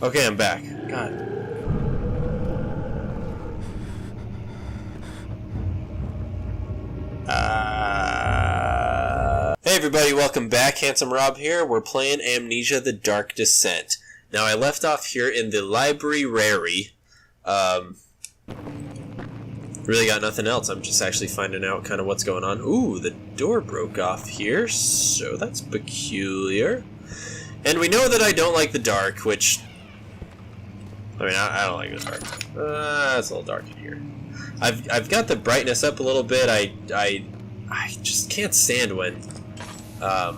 Okay, I'm back. God. Hey everybody, welcome back. Handsome Rob here. We're playing Amnesia: The Dark Descent. Now, I left off here in the library. Really got nothing else. I'm just actually finding out kind of what's going on. Ooh, the door broke off here, so that's peculiar. And we know that I don't like the dark, which... I mean, I don't like the dark. It's a little dark in here. I've got the brightness up a little bit. I just can't stand when... I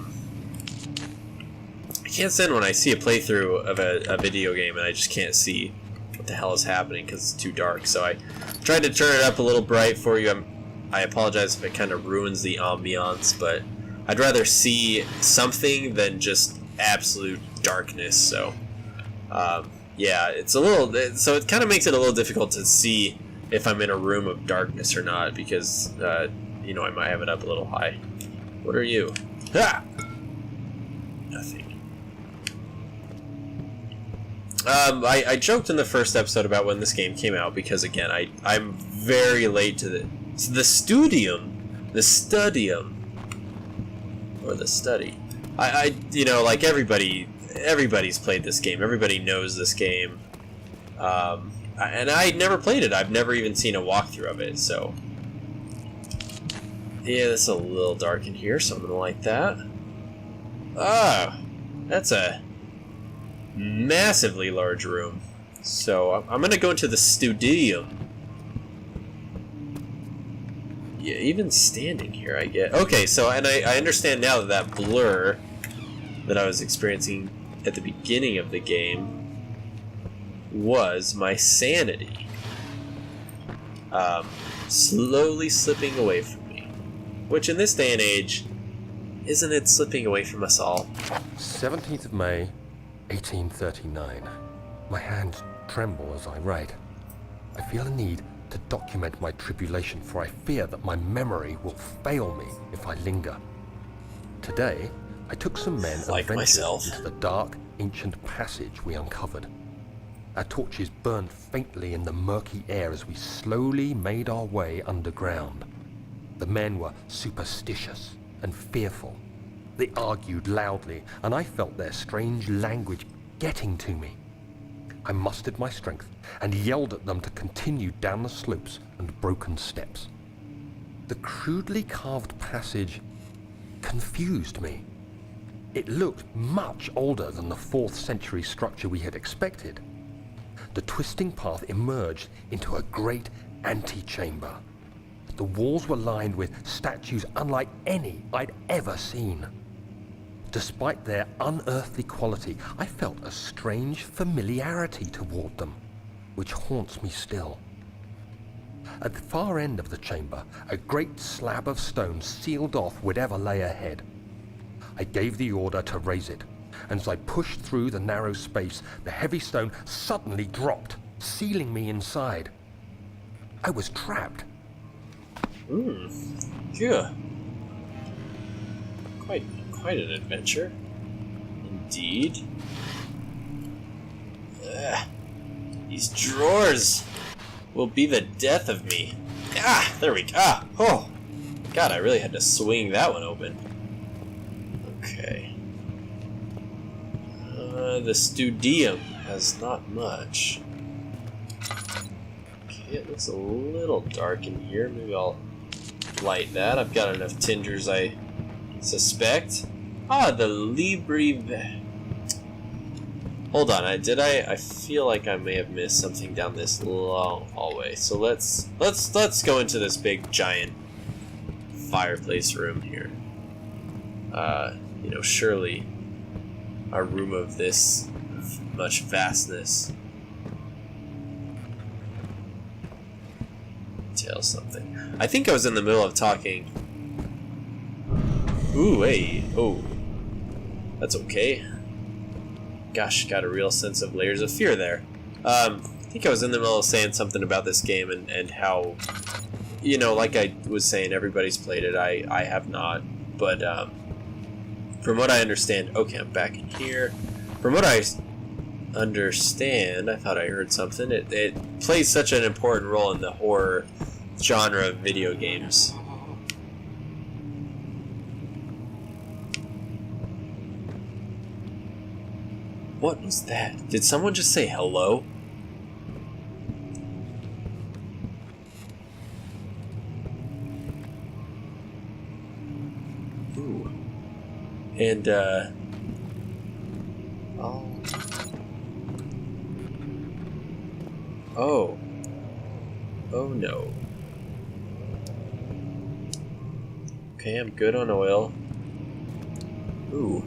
can't stand when I see a playthrough of a video game and I just can't see what the hell is happening because it's too dark. So I tried to turn it up a little bright for you. I apologize if it kind of ruins the ambiance, but I'd rather see something than just absolute darkness. So yeah, it's a little, so it kind of makes it a little difficult to see if I'm in a room of darkness or not, because you know, I might have it up a little high. What are you? Ah! Nothing. I joked in the first episode about when this game came out because, again, I'm very late to the studium, or the study. I you know, like everybody's played this game. Everybody knows this game. And I never played it. I've never even seen a walkthrough of it. So yeah, it's a little dark in here. Something like that. Ah, that's a massively large room. So I'm gonna go into the studium. Yeah, even standing here, I get. Okay, so and I understand now that blur that I was experiencing at the beginning of the game was my sanity slowly slipping away from me, which in this day and age, isn't it slipping away from us all? 17th of May 1839. My hands tremble as I write. I feel a need to document my tribulation, for I fear that my memory will fail me if I linger. Today I took some men like and ventured myself into the dark ancient passage we uncovered. Our torches burned faintly in the murky air as we slowly made our way underground. The men were superstitious and fearful. They argued loudly, and I felt their strange language getting to me. I mustered my strength and yelled at them to continue down the slopes and broken steps. The crudely carved passage confused me. It looked much older than the 4th century structure we had expected. The twisting path emerged into a great antechamber. The walls were lined with statues unlike any I'd ever seen. Despite their unearthly quality, I felt a strange familiarity toward them, which haunts me still. At the far end of the chamber, a great slab of stone sealed off whatever lay ahead. I gave the order to raise it, and as I pushed through the narrow space, the heavy stone suddenly dropped, sealing me inside. I was trapped. Yeah. Quite an adventure. Indeed. These drawers will be the death of me. Ah, there we go. Ah, oh. God, I really had to swing that one open. Okay. The studium has not much. Okay, it looks a little dark in here. Maybe I'll light that. I've got enough tingers, I suspect. Ah, the Libri... Hold on, I feel like I may have missed something down this long hallway. So let's go into this big giant fireplace room here. You know, surely a room of this much vastness entails something. I think I was in the middle of talking. Ooh, hey, oh, that's okay. Gosh, got a real sense of layers of fear there. I think I was in the middle of saying something about this game and how, you know, like I was saying, everybody's played it. I have not, but from what I understand, okay, I'm back in here. From what I understand. I thought I heard something. It plays such an important role in the horror genre of video games. What was that? Did someone just say hello? Ooh. And, Oh. Oh no. Okay, I'm good on oil. Ooh.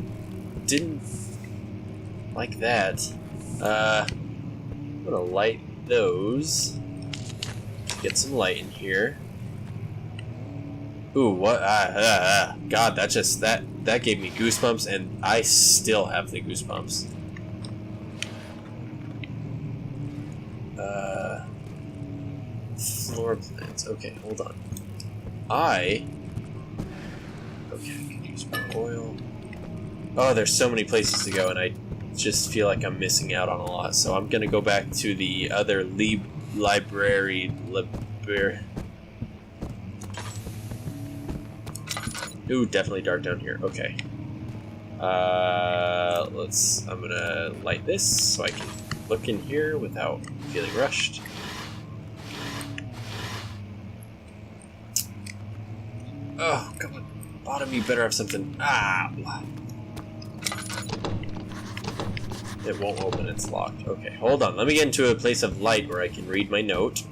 Didn't like that. I'm gonna light those. Get some light in here. Ooh, what? God, that gave me goosebumps, and I still have the goosebumps. Floor plans. Okay, hold on. Okay, I can use more oil. Oh, there's so many places to go, and I just feel like I'm missing out on a lot. So I'm gonna go back to the other library. Ooh, definitely dark down here. Okay. I'm gonna light this so I can look in here without feeling rushed. Oh, come on. Bottom, you better have something. Ah! It won't open, it's locked. Okay, hold on. Let me get into a place of light where I can read my note.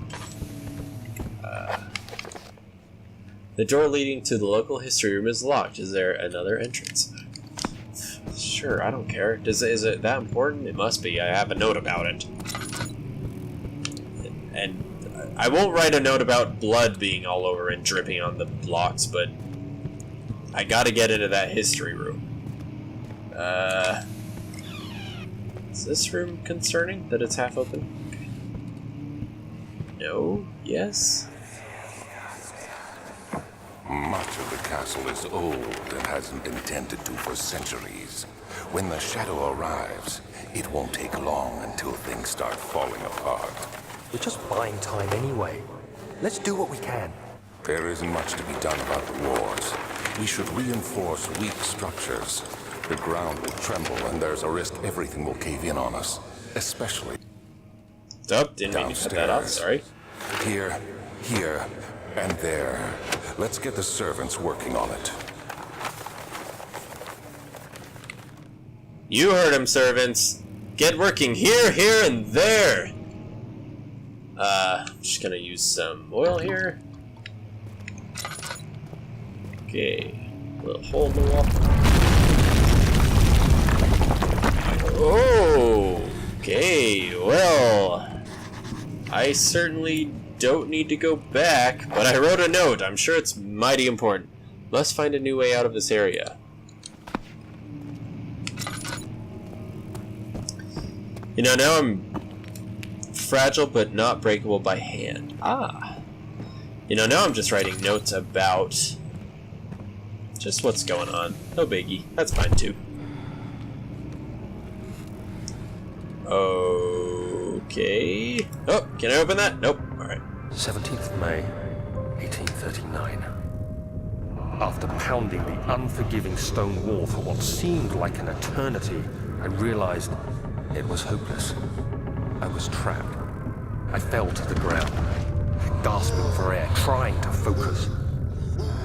The door leading to the local history room is locked. Is there another entrance? Sure, I don't care. Is it that important? It must be. I have a note about it. And I won't write a note about blood being all over and dripping on the blocks, but I gotta get into that history room. Is this room concerning that it's half open? No? Yes? Much of the castle is old and hasn't been tended to for centuries. When the shadow arrives, it won't take long until things start falling apart. We're just buying time anyway. Let's do what we can. There isn't much to be done about the wars. We should reinforce weak structures. The ground will tremble and there's a risk everything will cave in on us. Especially Didn't mean to cut that off, sorry. Here, and there. Let's get the servants working on it. You heard him, servants. Get working here, here, and there. Just gonna use some oil here. Okay, a little hole in the wall. Okay, well, I certainly don't need to go back, but I wrote a note. I'm sure it's mighty important. Must find a new way out of this area. You know, now I'm fragile but not breakable by hand. You know, now I'm just writing notes about just what's going on. No biggie. That's fine too. Okay. Oh, can I open that? Nope. Alright. 17th May, 1839. After pounding the unforgiving stone wall for what seemed like an eternity, I realized it was hopeless. I was trapped. I fell to the ground, gasping for air, trying to focus.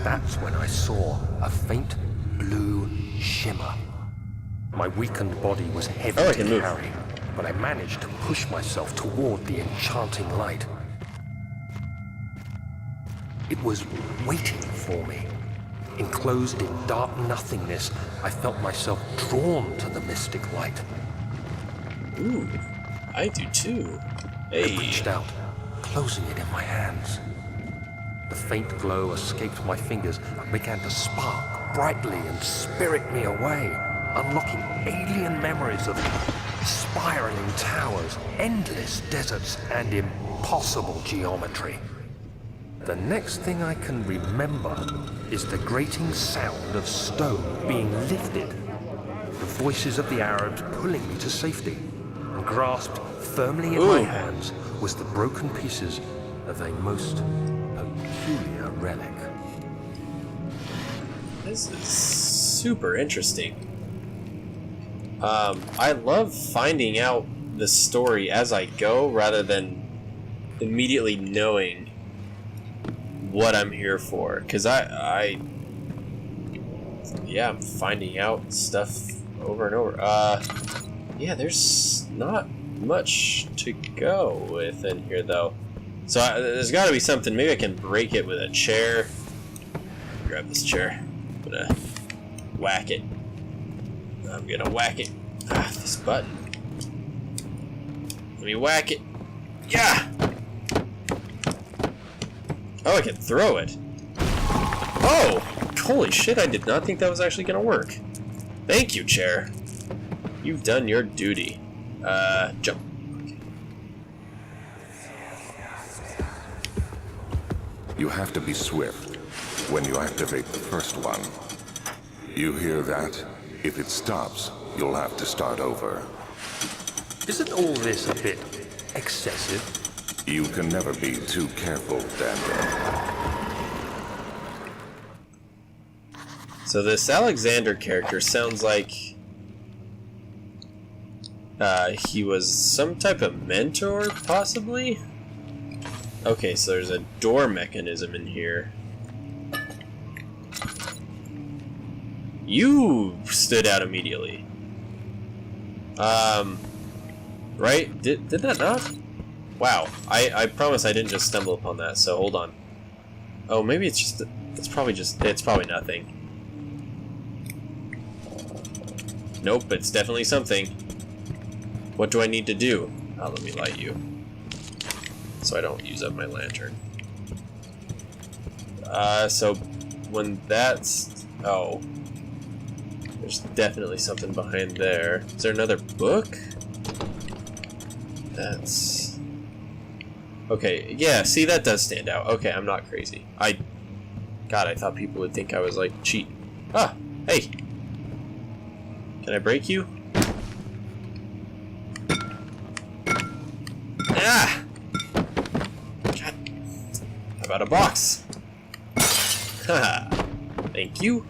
That's when I saw a faint blue shimmer. My weakened body was heavy to carry, but I managed to push myself toward the enchanting light. It was waiting for me. Enclosed in dark nothingness, I felt myself drawn to the mystic light. Ooh, I do too. Hey. I reached out, closing it in my hands. The faint glow escaped my fingers and began to spark brightly and spirit me away, unlocking alien memories of spiraling towers, endless deserts, and impossible geometry. The next thing I can remember is the grating sound of stone being lifted, the voices of the Arabs pulling me to safety, and grasped firmly in my hands was the broken pieces of a most peculiar relic. This is super interesting. I love finding out the story as I go rather than immediately knowing what I'm here for. Because I'm finding out stuff over and over. Yeah, there's not much to go with in here, though. So there's got to be something. Maybe I can break it with a chair. Grab this chair. I'm gonna whack it. I'm gonna whack it. This button. Let me whack it. Yeah! Oh, I can throw it. Oh! Holy shit, I did not think that was actually gonna work. Thank you, chair. You've done your duty. Jump. You have to be swift when you activate the first one. You hear that? If it stops, you'll have to start over. Isn't all this a bit excessive? You can never be too careful, Daniel. So this Alexander character sounds like he was some type of mentor, possibly? Okay, so there's a door mechanism in here. You stood out immediately. Right? Did that not? Wow. I promise I didn't just stumble upon that, so hold on. Oh, maybe it's just... it's probably nothing. Nope, it's definitely something. What do I need to do? Oh, let me light you. So I don't use up my lantern. So when that's... oh. There's definitely something behind there. Is there another book? That's... okay, yeah, see, that does stand out. Okay, I'm not crazy. God, I thought people would think I was, like, cheat. Ah, hey! Can I break you? Ah! God. How about a box? Haha. Thank you.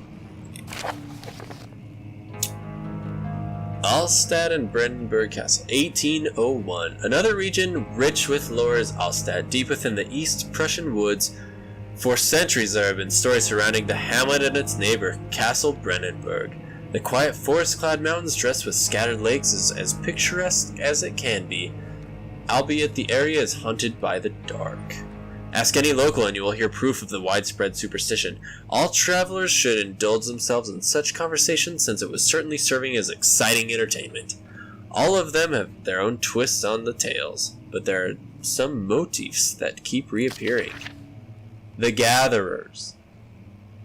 Alstad and Brandenburg Castle, 1801. Another region rich with lore is Alstad, deep within the East Prussian woods. For centuries there have been stories surrounding the hamlet and its neighbor, Castle Brandenburg. The quiet forest-clad mountains dressed with scattered lakes is as picturesque as it can be, albeit the area is haunted by the dark. Ask any local and you will hear proof of the widespread superstition. All travelers should indulge themselves in such conversations since it was certainly serving as exciting entertainment. All of them have their own twists on the tales, but there are some motifs that keep reappearing. The Gatherers.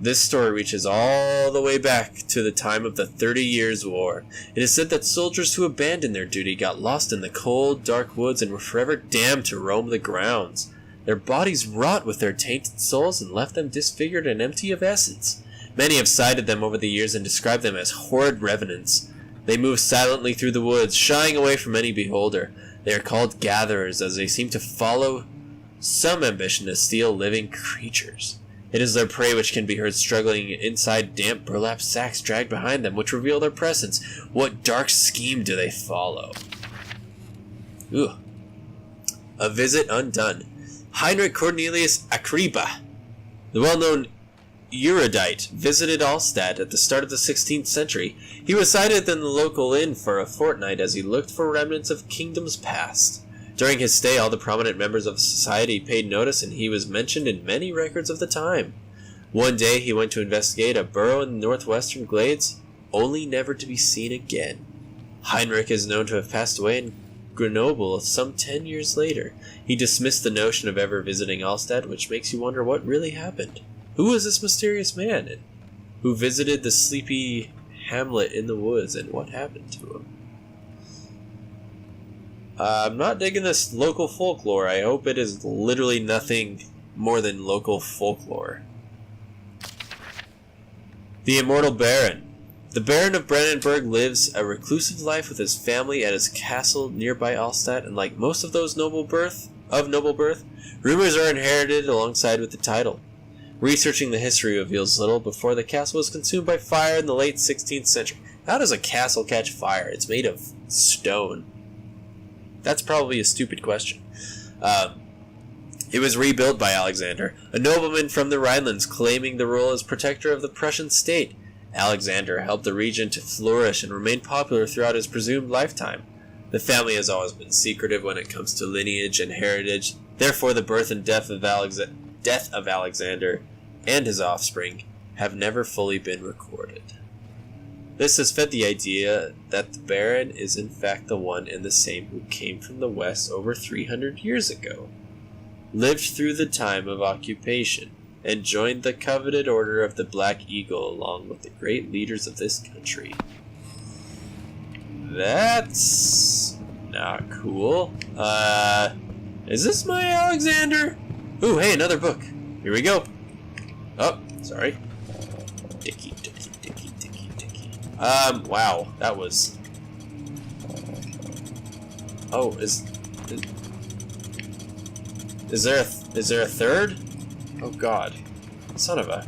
This story reaches all the way back to the time of the 30 Years' War. It is said that soldiers who abandoned their duty got lost in the cold, dark woods and were forever damned to roam the grounds. Their bodies rot with their tainted souls and left them disfigured and empty of essence. Many have cited them over the years and described them as horrid revenants. They move silently through the woods, shying away from any beholder. They are called gatherers, as they seem to follow some ambition to steal living creatures. It is their prey which can be heard struggling inside damp burlap sacks dragged behind them, which reveal their presence. What dark scheme do they follow? Ooh. A Visit Undone. Heinrich Cornelius Agrippa, the well-known erudite, visited Alstad at the start of the 16th century. He resided in the local inn for a fortnight as he looked for remnants of kingdoms past. During his stay, all the prominent members of society paid notice, and he was mentioned in many records of the time. One day, he went to investigate a burrow in the northwestern glades, only never to be seen again. Heinrich is known to have passed away in Grenoble some 10 years later. He dismissed the notion of ever visiting Alstad, which makes you wonder what really happened. Who was this mysterious man, and who visited the sleepy hamlet in the woods, and what happened to him? I'm not digging this local folklore. I hope it is literally nothing more than local folklore. The Immortal Baron. The Baron of Brandenburg lives a reclusive life with his family at his castle nearby Alstadt, and like most of those noble birth, rumors are inherited alongside with the title. Researching the history reveals little before the castle was consumed by fire in the late 16th century. How does a castle catch fire? It's made of stone. That's probably a stupid question. It was rebuilt by Alexander, a nobleman from the Rhinelands claiming the role as protector of the Prussian state. Alexander helped the region to flourish and remain popular throughout his presumed lifetime. The family has always been secretive when it comes to lineage and heritage. Therefore, the birth and death of Alexander and his offspring have never fully been recorded. This has fed the idea that the Baron is in fact the one and the same who came from the west over 300 years ago, lived through the time of occupation, and joined the coveted Order of the Black Eagle along with the great leaders of this country. That's not cool. Is this my Alexander? Ooh, hey, another book. Here we go. Oh, sorry. Dicky. Wow, that was... Oh, is there a third? Oh God, son of a...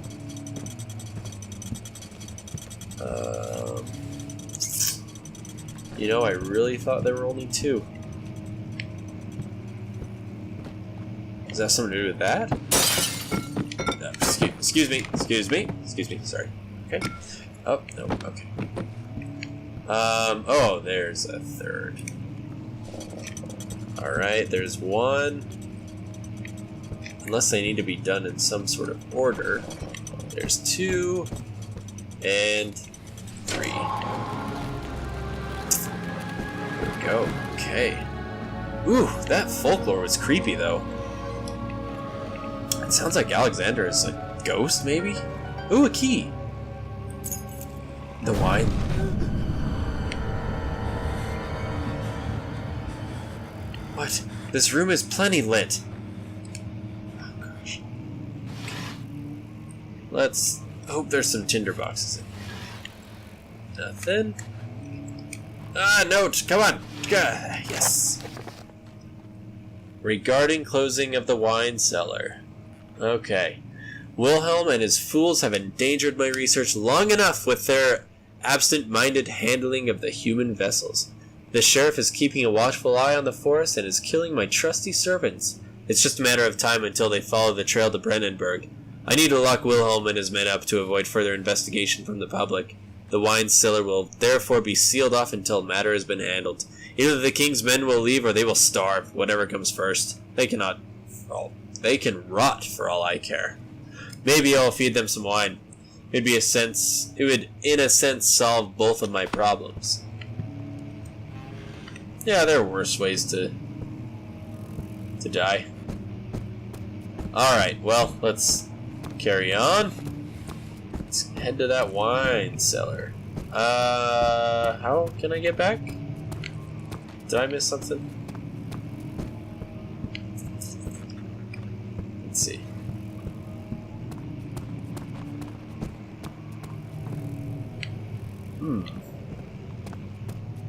You know, I really thought there were only two. Does that have something to do with that? Excuse me, sorry. Okay. Oh, no, okay. Oh, there's a third. Alright, there's one. Unless they need to be done in some sort of order. There's 2 and 3. There we go. Okay. Ooh, that folklore was creepy though. It sounds like Alexander is a ghost, maybe? Ooh, a key. The wine. What? This room is plenty lit. Oh gosh. Let's hope there's some tinder boxes in. Nothing. Note. Come on. Yes. Regarding closing of the wine cellar. Okay. Wilhelm and his fools have endangered my research long enough with their absent-minded handling of the human vessels. The sheriff is keeping a watchful eye on the forest and is killing my trusty servants. It's just a matter of time until they follow the trail to Brandenburg. I need to lock Wilhelm and his men up to avoid further investigation from the public. The wine cellar will therefore be sealed off until matter has been handled. Either the king's men will leave or they will starve, whatever comes first. They can rot for all I care. Maybe I'll feed them some wine. It would, in a sense, solve both of my problems. Yeah, there are worse ways to die. Alright, well, let's carry on. Let's head to that wine cellar. How can I get back? Did I miss something? Let's see.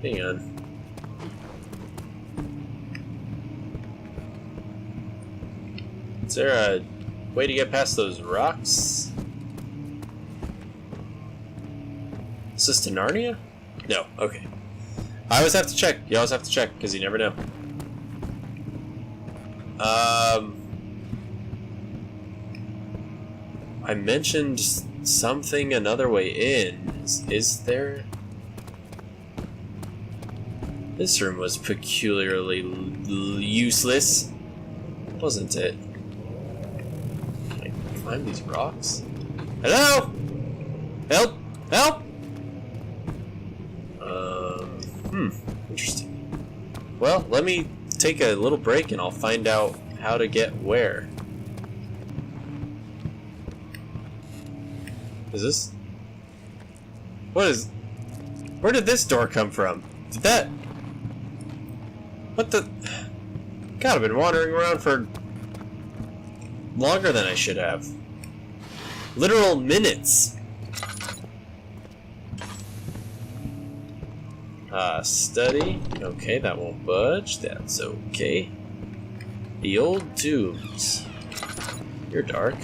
Hang on. Is there a way to get past those rocks? Is this to Narnia? No, okay. I always have to check. You always have to check, because you never know. I mentioned something another way in. Is there... This room was peculiarly useless, wasn't it? Can I climb these rocks? Hello? Help! Help! Interesting. Well, let me take a little break and I'll find out how to get where. Is this... What is... Where did this door come from? Did that... What the... God, I've been wandering around for... longer than I should have. Literal minutes. Study. Okay, that won't budge. That's okay. The old tombs. You're dark.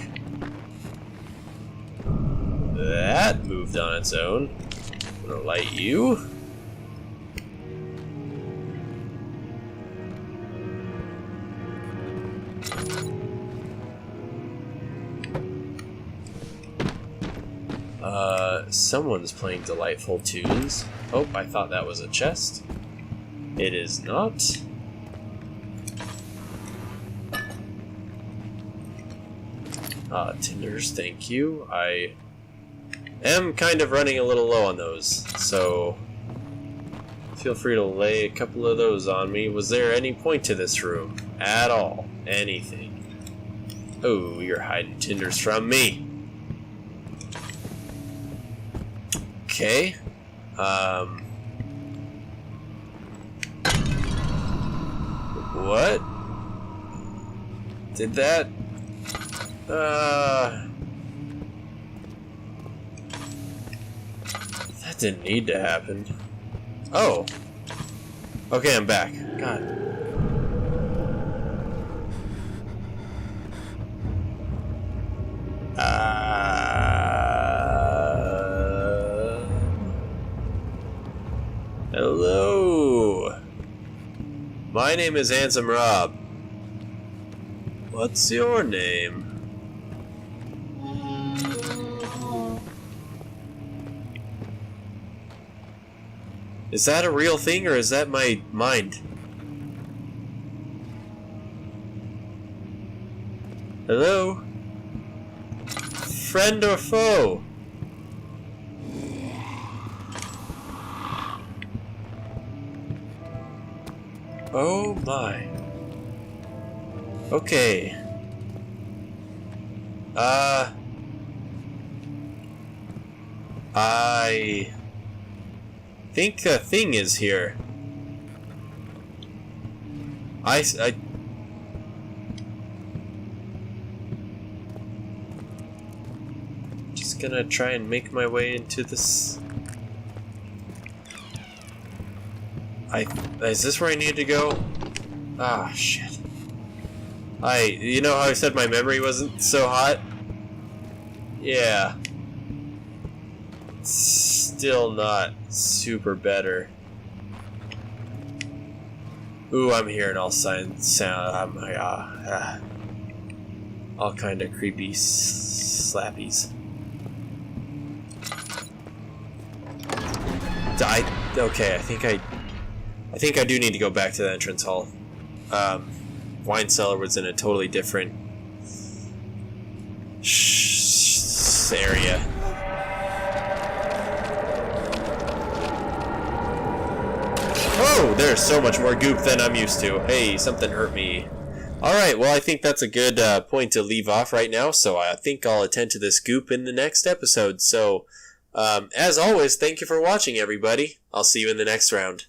That moved on its own. I'm gonna light you. Someone's playing delightful tunes. Oh, I thought that was a chest. It is not. Tinders, thank you. I am kind of running a little low on those, so feel free to lay a couple of those on me. Was there any point to this room? At all? Anything? Oh, you're hiding tinders from me. Okay. What? Did that? That didn't need to happen. Oh. Okay, I'm back. God. Hello. My name is Handsome Rob. What's your name? Is that a real thing, or is that my mind? Hello? Friend or foe? Oh my. Okay. I think a thing is here. I just gonna try and make my way into this. Is this where I need to go? Ah, shit. You know how I said my memory wasn't so hot? Yeah. Still not super better. Ooh, I'm hearing all sound. All kind of creepy slappies. Okay, I think I do need to go back to the entrance hall. Wine cellar was in a totally different area. Oh, there's so much more goop than I'm used to. Hey, something hurt me. Alright, well, I think that's a good point to leave off right now, so I think I'll attend to this goop in the next episode. So, as always, thank you for watching, everybody. I'll see you in the next round.